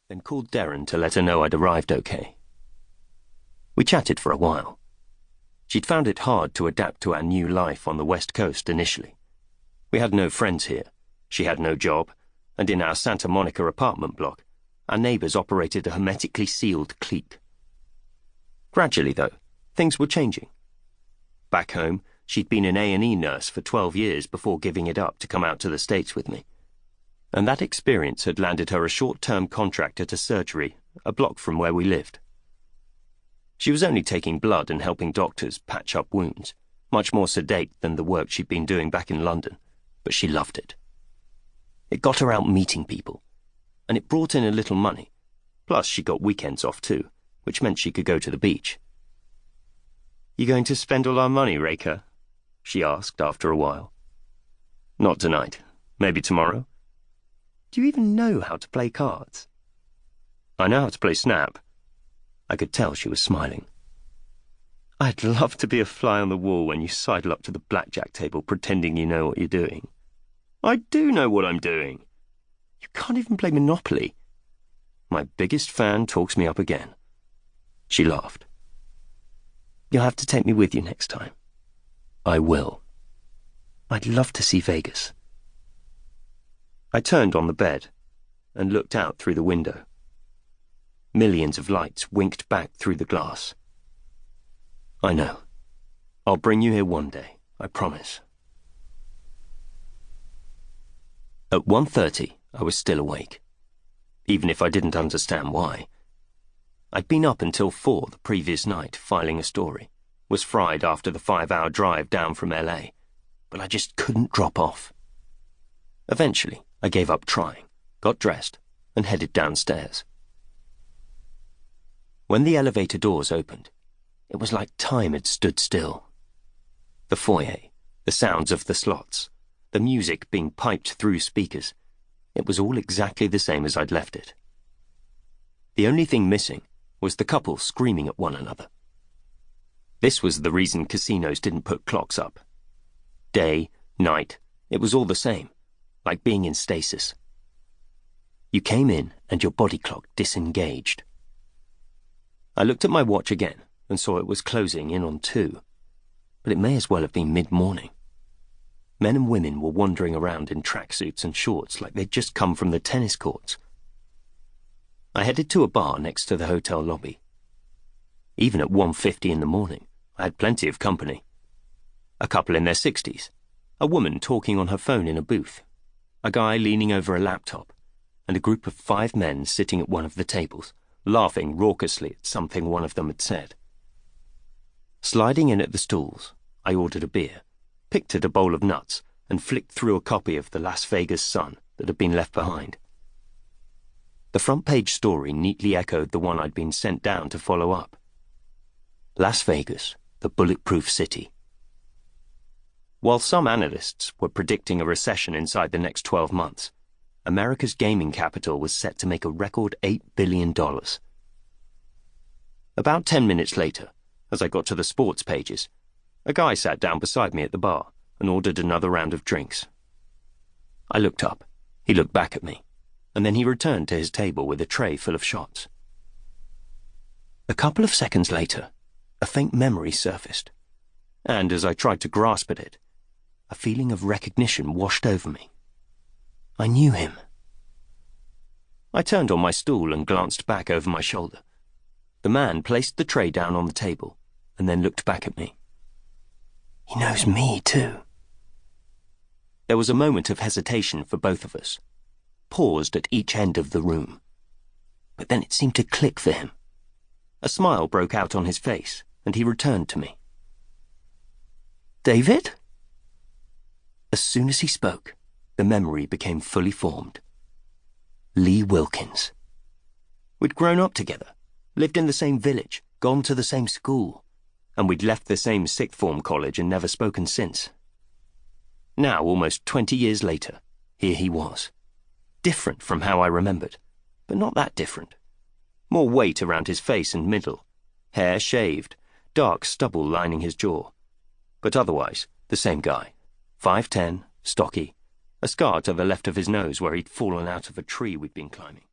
then called Darren to let her know I'd arrived okay. We chatted for a while. She'd found it hard to adapt to our new life on the West Coast initially. We had no friends here, she had no job, and in our Santa Monica apartment block, our neighbours operated a hermetically sealed clique. Gradually, though, things were changing. Back home, she'd been an A&E nurse for 12 years before giving it up to come out to the States with me. And that experience had landed her a short-term contract at a surgery a block from where we lived. She was only taking blood and helping doctors patch up wounds, much more sedate than the work she'd been doing back in London, but she loved it. It got her out meeting people, and it brought in a little money, plus she got weekends off too, which meant she could go to the beach. "You going to spend all our money, Raker?" she asked after a while. "Not tonight. Maybe tomorrow." "Do you even know how to play cards?" "I know how to play Snap." I could tell she was smiling. "I'd love to be a fly on the wall when you sidle up to the blackjack table pretending you know what you're doing." "I do know what I'm doing." "You can't even play Monopoly." My biggest fan talks me up again. She laughed. "You'll have to take me with you next time." "I will." "I'd love to see Vegas." I turned on the bed and looked out through the window. Millions of lights winked back through the glass. "I know. I'll bring you here one day, I promise." At 1:30, I was still awake, even if I didn't understand why. I'd been up until 4 the previous night filing a story, was fried after the 5-hour drive down from LA, but I just couldn't drop off. Eventually, I gave up trying, got dressed, and headed downstairs. When the elevator doors opened, it was like time had stood still. The foyer, the sounds of the slots, the music being piped through speakers, it was all exactly the same as I'd left it. The only thing missing was the couple screaming at one another. This was the reason casinos didn't put clocks up. Day, night, it was all the same, like being in stasis. You came in and your body clock disengaged. I looked at my watch again and saw it was closing in on 2, but it may as well have been mid-morning. Men and women were wandering around in tracksuits and shorts like they'd just come from the tennis courts. I headed to a bar next to the hotel lobby. Even at 1:50 in the morning, I had plenty of company. A couple in their 60s, a woman talking on her phone in a booth, a guy leaning over a laptop, and a group of 5 men sitting at one of the tables, laughing raucously at something one of them had said. Sliding in at the stools, I ordered a beer, picked at a bowl of nuts, and flicked through a copy of the Las Vegas Sun that had been left behind. The front-page story neatly echoed the one I'd been sent down to follow up. Las Vegas, the bulletproof city. While some analysts were predicting a recession inside the next 12 months, America's gaming capital was set to make a record $8 billion. About 10 minutes later, as I got to the sports pages, a guy sat down beside me at the bar and ordered another round of drinks. I looked up, he looked back at me, and then he returned to his table with a tray full of shots. A couple of seconds later, a faint memory surfaced, and as I tried to grasp at it, a feeling of recognition washed over me. I knew him. I turned on my stool and glanced back over my shoulder. The man placed the tray down on the table and then looked back at me. He knows me too. There was a moment of hesitation for both of us, paused at each end of the room. But then it seemed to click for him. A smile broke out on his face, and he returned to me. "David?" As soon as he spoke, the memory became fully formed. Lee Wilkins. We'd grown up together, lived in the same village, gone to the same school, and we'd left the same sixth form college and never spoken since. Now, almost 20 years later, here he was. Different from how I remembered, but not that different. More weight around his face and middle, hair shaved, dark stubble lining his jaw. But otherwise, the same guy. 5'10", stocky, a scar to the left of his nose where he'd fallen out of a tree we'd been climbing.